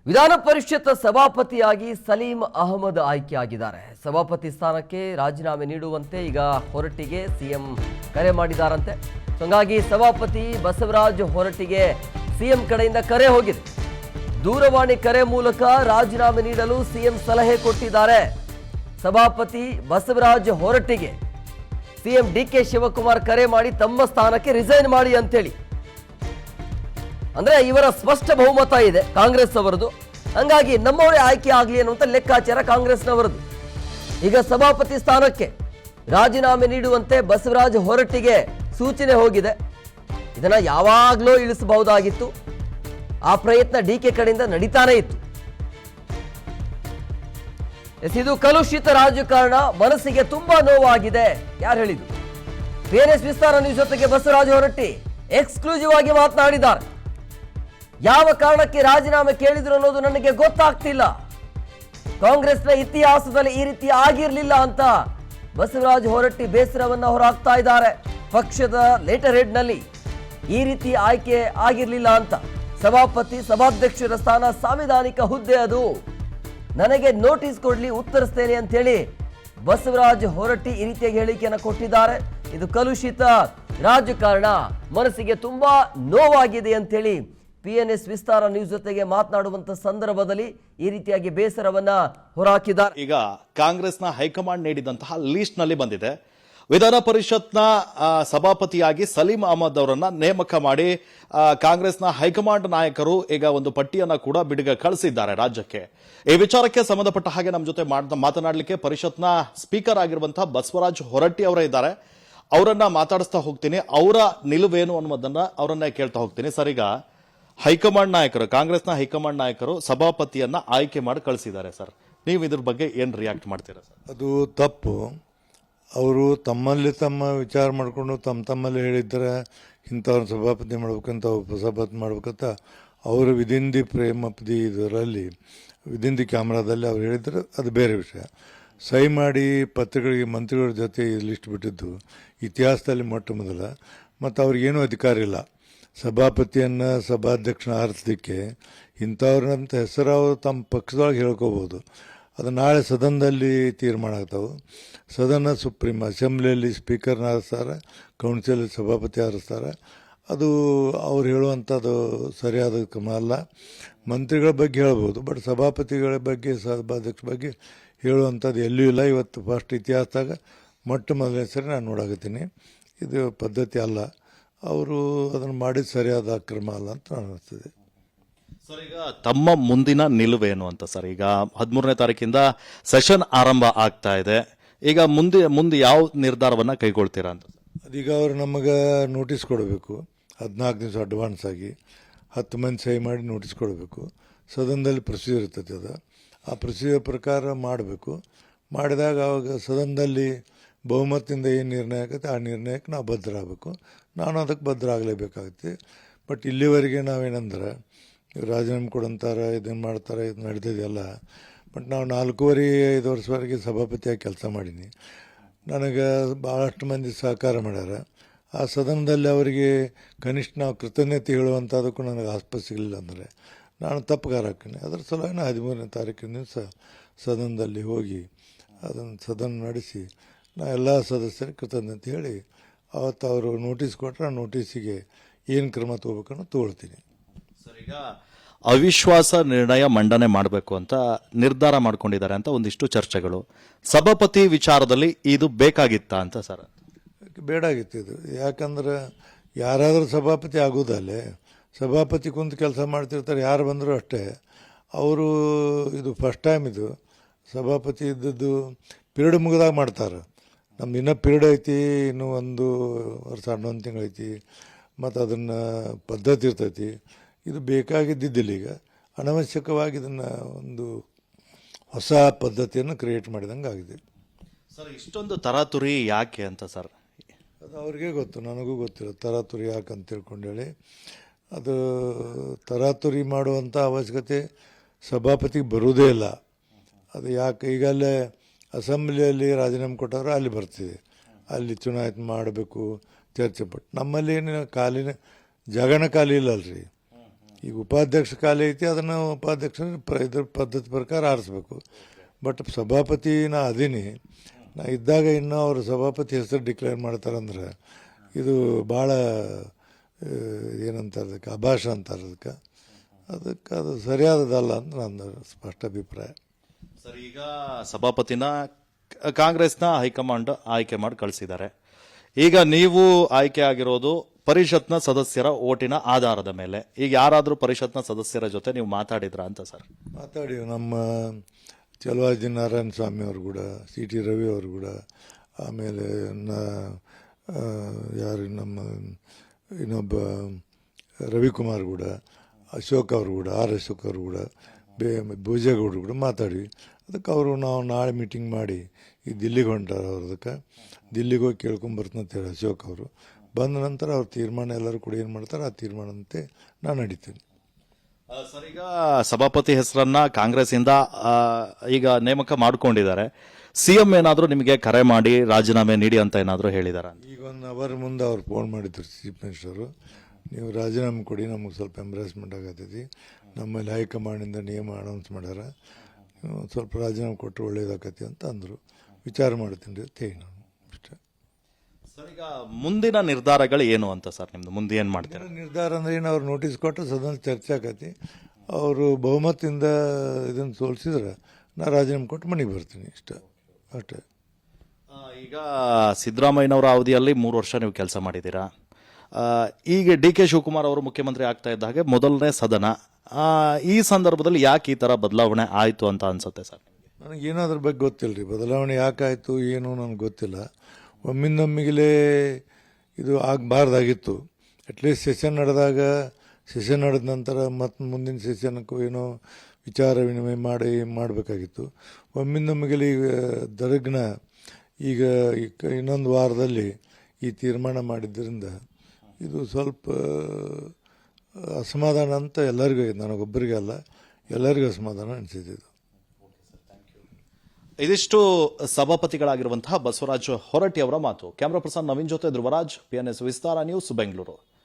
ವಿಧಾನ ಪರಿಷತ್ ಸಭಾಪತಿಯಾಗಿ ಸಲೀಂ ಅಹಮದ್ ಆಯ್ಕೆಯಾಗಿದ್ದಾರೆ. ಸಭಾಪತಿ ಸ್ಥಾನಕ್ಕೆ ರಾಜೀನಾಮೆ ನೀಡುವಂತೆ ಈಗ ಹೊರಟ್ಟಿಗೆ ಸಿಎಂ ಕರೆ ಮಾಡಿದ್ದಾರಂತೆ. ಹಾಗಾಗಿ ಸಭಾಪತಿ ಬಸವರಾಜ ಹೊರಟ್ಟಿಗೆ ಸಿಎಂ ಕಡೆಯಿಂದ ಕರೆ ಹೋಗಿದೆ. ದೂರವಾಣಿ ಕರೆ ಮೂಲಕ ರಾಜೀನಾಮೆ ನೀಡಲು ಸಿಎಂ ಸಲಹೆ ಕೊಟ್ಟಿದ್ದಾರೆ. ಸಭಾಪತಿ ಬಸವರಾಜ ಹೊರಟ್ಟಿಗೆ ಸಿಎಂ ಡಿಕೆ ಶಿವಕುಮಾರ್ ಕರೆ ಮಾಡಿ ತಮ್ಮ ಸ್ಥಾನಕ್ಕೆ ರಿಸೈನ್ ಮಾಡಿ ಅಂತೇಳಿ, ಅಂದ್ರೆ ಇವರ ಸ್ಪಷ್ಟ ಬಹುಮತ ಇದೆ ಕಾಂಗ್ರೆಸ್ ಅವರದು. ಹಂಗಾಗಿ ನಮ್ಮವರೇ ಆಯ್ಕೆ ಆಗಲಿ ಅನ್ನುವಂಥ ಲೆಕ್ಕಾಚಾರ ಕಾಂಗ್ರೆಸ್ನವರದು. ಈಗ ಸಭಾಪತಿ ಸ್ಥಾನಕ್ಕೆ ರಾಜೀನಾಮೆ ನೀಡುವಂತೆ ಬಸವರಾಜ ಹೊರಟ್ಟಿಗೆ ಸೂಚನೆ ಹೋಗಿದೆ. ಇದನ್ನ ಯಾವಾಗಲೂ ಇಳಿಸಬಹುದಾಗಿತ್ತು. ಆ ಪ್ರಯತ್ನ ಡಿಕೆ ಕಡೆಯಿಂದ ನಡೀತಾನೆ ಇತ್ತು. ಇದು ಕಲುಷಿತ ರಾಜಕಾರಣ, ಮನಸ್ಸಿಗೆ ತುಂಬಾ ನೋವಾಗಿದೆ. ಯಾರು ಹೇಳಿದ್ರು? ಬೇರೆ ವಿಸ್ತಾರ ನ್ಯೂಸ್ ಜೊತೆಗೆ ಬಸವರಾಜ ಹೊರಟ್ಟಿ ಎಕ್ಸ್ಕ್ಲೂಸಿವ್ ಆಗಿ ಮಾತನಾಡಿದ್ದಾರೆ. ಯಾವ ಕಾರಣಕ್ಕೆ ರಾಜೀನಾಮೆ ಕೇಳಿದ್ರು ಅನ್ನೋದು ನನಗೆ ಗೊತ್ತಾಗ್ತಿಲ್ಲ. ಕಾಂಗ್ರೆಸ್ನ ಇತಿಹಾಸದಲ್ಲಿ ಈ ರೀತಿ ಆಗಿರಲಿಲ್ಲ ಅಂತ ಬಸವರಾಜ ಹೊರಟ್ಟಿ ಬೇಸರವನ್ನ ಹೊರಹಾಕ್ತಾ ಇದ್ದಾರೆ. ಪಕ್ಷದ ಲೆಟರ್ ಹೆಡ್ ನಲ್ಲಿ ಈ ರೀತಿ ಆಯ್ಕೆ ಆಗಿರಲಿಲ್ಲ ಅಂತ. ಸಭಾಪತಿ ಸಭಾಧ್ಯಕ್ಷರ ಸ್ಥಾನ ಸಾಂವಿಧಾನಿಕ ಹುದ್ದೆ, ಅದು ನನಗೆ ನೋಟಿಸ್ ಕೊಡ್ಲಿ, ಉತ್ತರಿಸ್ತೇನೆ ಅಂತ ಹೇಳಿ ಬಸವರಾಜ ಹೊರಟ್ಟಿ ಈ ರೀತಿಯಾಗಿ ಹೇಳಿಕೆಯನ್ನು ಕೊಟ್ಟಿದ್ದಾರೆ. ಇದು ಕಲುಷಿತ ರಾಜಕಾರಣ, ಮನಸ್ಸಿಗೆ ತುಂಬಾ ನೋವಾಗಿದೆ ಅಂತೇಳಿ PNS ವಿಸ್ತಾರ ನ್ಯೂಸ್ ಜೊತೆಗೆ ಮಾತನಾಡುವಂತ ಸಂದರ್ಭದಲ್ಲಿ ಈ ರೀತಿಯಾಗಿ ಬೇಸರವನ್ನ ಹೊರಹಾಕಿದ್ದಾರೆ. ಈಗ ಕಾಂಗ್ರೆಸ್ನ ಹೈಕಮಾಂಡ್ ನೀಡಿದಂತಹ ಲಿಸ್ಟ್ ನಲ್ಲಿ ಬಂದಿದೆ, ವಿಧಾನ ಪರಿಷತ್ನ ಸಭಾಪತಿಯಾಗಿ ಸಲೀಂ ಅಹಮದ್ ಅವರನ್ನ ನೇಮಕ ಮಾಡಿ ಕಾಂಗ್ರೆಸ್ನ ಹೈಕಮಾಂಡ್ ನಾಯಕರು ಈಗ ಒಂದು ಪಟ್ಟಿಯನ್ನ ಕೂಡ ಬಿಡುಗ ಕಳಿಸಿದ್ದಾರೆ ರಾಜ್ಯಕ್ಕೆ. ಈ ವಿಚಾರಕ್ಕೆ ಸಂಬಂಧಪಟ್ಟ ಹಾಗೆ ನಮ್ಮ ಜೊತೆ ಮಾತನಾಡಲಿಕ್ಕೆ ಪರಿಷತ್ನ ಸ್ಪೀಕರ್ ಆಗಿರುವಂತಹ ಬಸವರಾಜ ಹೊರಟ್ಟಿ ಅವರೇ ಇದ್ದಾರೆ. ಅವರನ್ನ ಮಾತಾಡಿಸ್ತಾ ಹೋಗ್ತೀನಿ, ಅವರ ನಿಲುವೇನು ಅನ್ನೋದನ್ನ ಅವರನ್ನೇ ಕೇಳ್ತಾ ಹೋಗ್ತೀನಿ. ಸರ್, ಈಗ ಹೈಕಮಾಂಡ್ ನಾಯಕರು, ಕಾಂಗ್ರೆಸ್ನ ಹೈಕಮಾಂಡ್ ನಾಯಕರು ಸಭಾಪತಿಯನ್ನ ಆಯ್ಕೆ ಮಾಡಿ ಕಳಿಸಿದ್ದಾರೆ. ಸರ್, ನೀವು ಇದ್ರ ಬಗ್ಗೆ ಏನ್ ರಿಯಾಕ್ಟ್ ಮಾಡ್ತೀರಾ ಸರ್? ಅದು ತಪ್ಪು. ಅವರು ತಮ್ಮಲ್ಲಿ ತಮ್ಮ ವಿಚಾರ ಮಾಡಿಕೊಂಡು ತಮ್ಮಲ್ಲಿ ಹೇಳಿದ್ರೆ ಇಂಥವ್ರನ್ನ ಸಭಾಪತಿ ಮಾಡ್ಬೇಕಂತ ಉಪಸಭಾಪತಿ ಮಾಡ್ಬೇಕಂತ ಅವರು within the Prem of the ಇದರಲ್ಲಿ ವಿದಿನ್ ದಿ ಕ್ಯಾಮ್ರಾದಲ್ಲಿ ಅವ್ರು ಹೇಳಿದ್ರೆ ಅದು ಬೇರೆ ವಿಷಯ. ಸಹಿ ಮಾಡಿ ಪತ್ರಗಳಿಗೆ ಮಂತ್ರಿಗಳ ಜೊತೆ ಲಿಸ್ಟ್ ಬಿಟ್ಟಿದ್ದು ಇತಿಹಾಸದಲ್ಲಿ ಮೊಟ್ಟ ಮೊದಲ. ಮತ್ತು ಅವ್ರಿಗೇನೂ ಅಧಿಕಾರ ಇಲ್ಲ ಸಭಾಪತಿಯನ್ನು ಸಭಾಧ್ಯಕ್ಷನ ಆರಿಸಲಿಕ್ಕೆ. ಇಂಥವ್ರಂತ ಹೆಸರು ಅವರು ತಮ್ಮ ಪಕ್ಷದೊಳಗೆ ಹೇಳ್ಕೋಬೋದು. ಅದು ನಾಳೆ ಸದನದಲ್ಲಿ ತೀರ್ಮಾನ ಆಗ್ತಾವೆ. ಸದನ ಸುಪ್ರೀಂ, ಅಸೆಂಬ್ಲಿಯಲ್ಲಿ ಸ್ಪೀಕರ್ನ ಆರಿಸ್ತಾರೆ, ಕೌನ್ಸಿಲ್ ಸಭಾಪತಿ ಆರಿಸ್ತಾರೆ. ಅದು ಅವ್ರು ಹೇಳುವಂಥದ್ದು ಸರಿಯಾದ ಕ್ರಮ ಅಲ್ಲ. ಮಂತ್ರಿಗಳ ಬಗ್ಗೆ ಹೇಳ್ಬೋದು, ಬಟ್ ಸಭಾಪತಿಗಳ ಬಗ್ಗೆ ಸಭಾಧ್ಯಕ್ಷ ಬಗ್ಗೆ ಹೇಳುವಂಥದ್ದು ಎಲ್ಲೂ ಇಲ್ಲ. ಇವತ್ತು ಫಸ್ಟ್ ಇತಿಹಾಸದಾಗ ಮೊಟ್ಟ ಮೊದಲನೇ ಸರಿ ನಾನು ನೋಡಾಕತ್ತೀನಿ. ಇದು ಪದ್ಧತಿ ಅಲ್ಲ. ಅವರು ಅದನ್ನು ಮಾಡಿದ ಸರಿಯಾದ ಕ್ರಮ ಅಲ್ಲ ಅಂತ ಅನಿಸ್ತದೆ. ಸರ್, ಈಗ ತಮ್ಮ ಮುಂದಿನ ನಿಲುವೇನು ಅಂತ ಸರ್? ಈಗ 13ನೇ ತಾರೀಕಿಂದ ಸೆಷನ್ ಆರಂಭ ಆಗ್ತಾ ಇದೆ. ಈಗ ಮುಂದೆ ಯಾವ ನಿರ್ಧಾರವನ್ನ ಕೈಗೊಳ್ತೀರಾ ಅಂತ? ಅದೀಗ ಅವರು ನಮಗೆ ನೋಟಿಸ್ ಕೊಡಬೇಕು, 14 ದಿವಸ ಅಡ್ವಾನ್ಸ್ ಆಗಿ 10 ಮಂದಿ ಸಹಿ ಮಾಡಿ ನೋಟಿಸ್ ಕೊಡಬೇಕು. ಸದನದಲ್ಲಿ ಪ್ರೊಸೀಜರ್ ಇರ್ತೈತೆ, ಅದು ಆ ಪ್ರೊಸೀಜರ್ ಪ್ರಕಾರ ಮಾಡಬೇಕು. ಮಾಡಿದಾಗ ಅವಾಗ ಸದನದಲ್ಲಿ ಬಹುಮತದಿಂದ ಏನು ನಿರ್ಣಯ ಆಗುತ್ತೆ ಆ ನಿರ್ಣಯಕ್ಕೆ ನಾವು ಬದ್ಧ ಆಗಬೇಕು. ನಾನು ಅದಕ್ಕೆ ಬದ್ಧ ಆಗಲೇಬೇಕಾಗುತ್ತೆ. ಬಟ್ ಇಲ್ಲಿವರೆಗೆ ನಾವೇನಂದ್ರೆ ರಾಜೀನಾಮೆ ಕೊಡಂತಾರೆ, ಇದನ್ನು ಮಾಡ್ತಾರೆ, ಇದು ನಡೆದಿದೆಯಲ್ಲ. ಬಟ್ ನಾವು 4.5 ವರ್ಷವರೆಗೆ ಸಭಾಪತಿಯಾಗಿ ಕೆಲಸ ಮಾಡೀನಿ. ನನಗೆ ಭಾಳಷ್ಟು ಮಂದಿ ಸಹಕಾರ ಮಾಡ್ಯಾರ. ಆ ಸದನದಲ್ಲಿ ಅವರಿಗೆ ಕನಿಷ್ಠ ನಾವು ಕೃತಜ್ಞತೆ ಹೇಳುವಂಥದಕ್ಕೂ ನನಗೆ ಆಸ್ಪದ ಸಿಗಲಿಲ್ಲ ಅಂದರೆ ನಾನು ತಪ್ಪುಗಾರ ಹಾಕ್ತೀನಿ. ಅದರ ಸಲುವಾಗಿ 13ನೇ ತಾರೀಕಿನ ದಿವಸ ಸದನದಲ್ಲಿ ಹೋಗಿ ಅದನ್ನು ಸದನ ನಡೆಸಿ ನಾ ಎಲ್ಲ ಸದಸ್ಯರಿಗೆ ಕೃತಜ್ಞತೆ ಹೇಳಿ ಅವತ್ತು ಅವರು ನೋಟಿಸ್ ಕೊಟ್ಟರೆ ಆ ನೋಟಿಸಿಗೆ ಏನು ಕ್ರಮ ತಗೋಬೇಕನ್ನೋ ತಗೊಳ್ತೀನಿ. ಸರ್, ಈಗ ಅವಿಶ್ವಾಸ ನಿರ್ಣಯ ಮಂಡನೆ ಮಾಡಬೇಕು ಅಂತ ನಿರ್ಧಾರ ಮಾಡ್ಕೊಂಡಿದ್ದಾರೆ ಅಂತ ಒಂದಿಷ್ಟು ಚರ್ಚೆಗಳು. ಸಭಾಪತಿ ವಿಚಾರದಲ್ಲಿ ಇದು ಬೇಕಾಗಿತ್ತ ಅಂತ ಸರ್? ಬೇಡಾಗಿತ್ತು ಇದು. ಯಾಕಂದ್ರೆ ಯಾರಾದರೂ ಸಭಾಪತಿ ಆಗೋದಲ್ಲೇ, ಸಭಾಪತಿ ಕುಂತು ಕೆಲಸ ಮಾಡ್ತಿರ್ತಾರೆ, ಯಾರು ಬಂದರೂ ಅಷ್ಟೇ. ಅವರು ಇದು ಫಸ್ಟ್ ಟೈಮ್ ಇದು ಸಭಾಪತಿ ಇದ್ದದ್ದು ಪಿರಿಯಡ್ ಮುಗಿದಾಗ ಮಾಡ್ತಾರೆ. ನಮ್ದು ಇನ್ನೂ ಪಿರಿಯಡ್ ಐತಿ, ಇನ್ನೂ 1 ವರ್ಷ 11 ತಿಂಗಳು ಐತಿ, ಮತ್ತು ಅದನ್ನು ಪದ್ಧತಿ ಇರ್ತೈತಿ. ಇದು ಬೇಕಾಗಿದ್ದಿದ್ದಿಲ್ಲ. ಈಗ ಅನವಶ್ಯಕವಾಗಿ ಇದನ್ನು ಒಂದು ಹೊಸ ಪದ್ಧತಿಯನ್ನು ಕ್ರಿಯೇಟ್ ಮಾಡಿದಂಗೆ ಆಗಿದೆ. ಸರ್, ಇಷ್ಟೊಂದು ತರಾತುರಿ ಯಾಕೆ ಅಂತ ಸರ್? ಅದು ಅವ್ರಿಗೆ ಗೊತ್ತು, ನನಗೂ ಗೊತ್ತಿಲ್ಲ ತರಾತುರಿ ಯಾಕೆ ಅಂತ ತಿಳ್ಕೊಂಡೇಳಿ. ಅದು ತರಾತುರಿ ಮಾಡುವಂಥ ಅವಶ್ಯಕತೆ ಸಭಾಪತಿಗೆ ಬರುವುದೇ ಇಲ್ಲ. ಅದು ಯಾಕೆ ಈಗಲ್ಲೇ ಅಸೆಂಬ್ಲಿಯಲ್ಲಿ ರಾಜೀನಾಮೆ ಕೊಟ್ಟವ್ರೆ ಅಲ್ಲಿ ಬರ್ತಿದೆ, ಅಲ್ಲಿ ಚುನಾವಣೆ ಮಾಡಬೇಕು ಚರ್ಚೆ. ಬಟ್ ನಮ್ಮಲ್ಲಿ ಏನು ಖಾಲಿನ ಜಾಗನ ಖಾಲಿ ಇಲ್ಲಲ್ರಿ. ಈಗ ಉಪಾಧ್ಯಕ್ಷ ಖಾಲಿ ಐತಿ, ಅದನ್ನು ಉಪಾಧ್ಯಕ್ಷ ಇದ್ರ ಪದ್ಧತಿ ಪ್ರಕಾರ ಆರಿಸ್ಬೇಕು. ಬಟ್ ಸಭಾಪತಿ ನಾ ಅದೀನಿ, ನಾ ಇದ್ದಾಗ ಇನ್ನೂ ಅವರು ಸಭಾಪತಿ ಹೆಸರು ಡಿಕ್ಲೇರ್ ಮಾಡ್ತಾರಂದ್ರೆ ಇದು ಭಾಳ ಏನಂತಾರೆ ಅದಕ್ಕೆ ಅಭಾಷ ಅಂತಾರೆ. ಅದಕ್ಕೆ ಅದು ಸರಿಯಾದದಲ್ಲ ಅಂತ ನನ್ನ ಸ್ಪಷ್ಟ ಅಭಿಪ್ರಾಯ. ಸರ್, ಈಗ ಸಭಾಪತಿನ ಕಾಂಗ್ರೆಸ್ನ ಹೈಕಮಾಂಡ್ ಆಯ್ಕೆ ಮಾಡಿ ಕಳಿಸಿದ್ದಾರೆ. ಈಗ ನೀವು ಆಯ್ಕೆ ಆಗಿರೋದು ಪರಿಷತ್ನ ಸದಸ್ಯರ ಓಟಿನ ಆಧಾರದ ಮೇಲೆ. ಈಗ ಯಾರಾದರೂ ಪರಿಷತ್ನ ಸದಸ್ಯರ ಜೊತೆ ನೀವು ಮಾತಾಡಿದ್ರಾ ಅಂತ ಸರ್? ಮಾತಾಡಿ ನಮ್ಮ ಚಲವಾದಿ ನಾರಾಯಣ ಸ್ವಾಮಿ ಅವರು ಕೂಡ, ಸಿ ಟಿ ರವಿ ಅವರು ಕೂಡ, ಆಮೇಲೆ ಯಾರು ನಮ್ಮ ಇನ್ನೊಬ್ಬ ರವಿಕುಮಾರ್ ಕೂಡ, ಅಶೋಕ್ ಅವರು ಕೂಡ, ಆರ್ ಅಶೋಕ್ ಅವರು ಕೂಡ, ಭೋಜೇಗೌಡರು ಕೂಡ ಮಾತಾಡಿ. ಅದಕ್ಕೆ ಅವರು ನಾವು ನಾಳೆ ಮೀಟಿಂಗ್ ಮಾಡಿ ಈ ದಿಲ್ಲಿಗೆ ಹೊಂಟಾರ. ಅದಕ್ಕೆ ದಿಲ್ಲಿಗೆ ಹೋಗಿ ಕೇಳ್ಕೊಂಬರ್ತಂತೇಳಿ ಅಶೋಕ್ ಅವರು ಬಂದ ನಂತರ ಅವ್ರ ತೀರ್ಮಾನ ಎಲ್ಲರೂ ಕೂಡ ಏನು ಮಾಡ್ತಾರೆ ಆ ತೀರ್ಮಾನದಂತೆ ನಾನು ನಡೀತೀನಿ. ಸರ್, ಈಗ ಸಭಾಪತಿ ಹೆಸರನ್ನ ಕಾಂಗ್ರೆಸ್ಸಿಂದ ಈಗ ನೇಮಕ ಮಾಡ್ಕೊಂಡಿದ್ದಾರೆ. ಸಿಎಂ ಏನಾದರೂ ನಿಮಗೆ ಕರೆ ಮಾಡಿ ರಾಜೀನಾಮೆ ನೀಡಿ ಅಂತ ಏನಾದರೂ ಹೇಳಿದಾರ? ಈಗ 1 ಅವರ್ ಮುಂದೆ ಅವ್ರು ಫೋನ್ ಮಾಡಿದ್ರು ಚೀಫ್ ಮಿನಿಸ್ಟರು, ನೀವು ರಾಜೀನಾಮೆ ಕೊಡಿ, ನಮಗೆ ಸ್ವಲ್ಪ ಎಂಬ್ರಾಸ್ಮೆಂಟ್ ಆಗತ್ತೈತಿ, ನಮ್ಮಲ್ಲಿ ಹೈಕಮಾಂಡಿಂದ ನಿಯಮ ಅನೌನ್ಸ್ ಮಾಡ್ಯಾರ, ಸ್ವಲ್ಪ ರಾಜೀನಾಮೆ ಕೊಟ್ಟರೆ ಒಳ್ಳೇದಾಗತ್ತೆ ಅಂತ ಅಂದರು. ವಿಚಾರ ಮಾಡ್ತೀನಿ ಅಂತ ಹೇಳಿ ನಾನು ಅಷ್ಟೇ. ಸರ್, ಈಗ ಮುಂದಿನ ನಿರ್ಧಾರಗಳು ಏನು ಅಂತ ಸರ್ ನಿಮ್ದು? ಮುಂದೆ ಏನು ಮಾಡ್ತೀರಾ? ನಿರ್ಧಾರ ಅಂದ್ರೆ ಏನು, ಅವ್ರು ನೋಟಿಸ್ ಕೊಟ್ಟರೆ ಸದನ ಚರ್ಚೆ ಆಗತ್ತೆ. ಅವರು ಬಹುಮತದಿಂದ ಇದನ್ನು ಸೋಲಿಸಿದ್ರೆ ನಾ ರಾಜೀನಾಮೆ ಕೊಟ್ಟು ಮನೆಗೆ ಬರ್ತೀನಿ ಅಷ್ಟೇ. ಈಗ ಸಿದ್ದರಾಮಯ್ಯನವರ ಅವಧಿಯಲ್ಲಿ 3 ವರ್ಷ ನೀವು ಕೆಲಸ ಮಾಡಿದ್ದೀರಾ. ಈಗ ಡಿ ಕೆ ಶಿವಕುಮಾರ್ ಅವರು ಮುಖ್ಯಮಂತ್ರಿ ಆಗ್ತಾ ಇದ್ದ ಹಾಗೆ ಮೊದಲನೇ ಸದನ, ಈ ಸಂದರ್ಭದಲ್ಲಿ ಯಾಕೆ ಈ ಥರ ಬದಲಾವಣೆ ಆಯಿತು ಅಂತ ಅನ್ಸುತ್ತೆ ಸರ್? ನನಗೇನು ಅದ್ರ ಬಗ್ಗೆ ಗೊತ್ತಿಲ್ಲ ರೀ, ಬದಲಾವಣೆ ಯಾಕಾಯಿತು ಏನು ನನಗೆ ಗೊತ್ತಿಲ್ಲ. ಒಮ್ಮಿಂದೊಮ್ಮಿಗಲೇ ಇದು ಆಗಬಾರ್ದಾಗಿತ್ತು. ಅಟ್ಲೀಸ್ಟ್ ಸೆಷನ್ ನಡೆದ ನಂತರ ಮತ್ತು ಮುಂದಿನ ಸೆಷನ್ಕ್ಕೂ ಏನೋ ವಿಚಾರ ವಿನಿಮಯ ಮಾಡಬೇಕಾಗಿತ್ತು. ಒಮ್ಮಿಂದೊಮ್ಮಿಗಲೇ ಈಗ ದರಗ್ನ ಈಗ ಇನ್ನೊಂದು ವಾರದಲ್ಲಿ ಈ ತೀರ್ಮಾನ ಮಾಡಿದ್ದರಿಂದ ಇದು ಸ್ವಲ್ಪ ಅಸಮಾಧಾನ ಅಂತ ಎಲ್ಲರಿಗೂ, ನನಗೊಬ್ಬರಿಗೆ ಅಲ್ಲ ಎಲ್ಲರಿಗೂ ಅಸಮಾಧಾನ ಅನಿಸಿದ್ದು. ಇದಿಷ್ಟು ಸಭಾಪತಿಗಳಾಗಿರುವಂತಹ ಬಸವರಾಜ ಹೊರಟ್ಟಿ ಅವರ ಮಾತು. ಕ್ಯಾಮರಾ ಪರ್ಸನ್ ನವೀನ್ ಜೊತೆ ಧ್ರುವರಾಜ್, PNS ವಿಸ್ತಾರ ನ್ಯೂಸ್, ಬೆಂಗಳೂರು.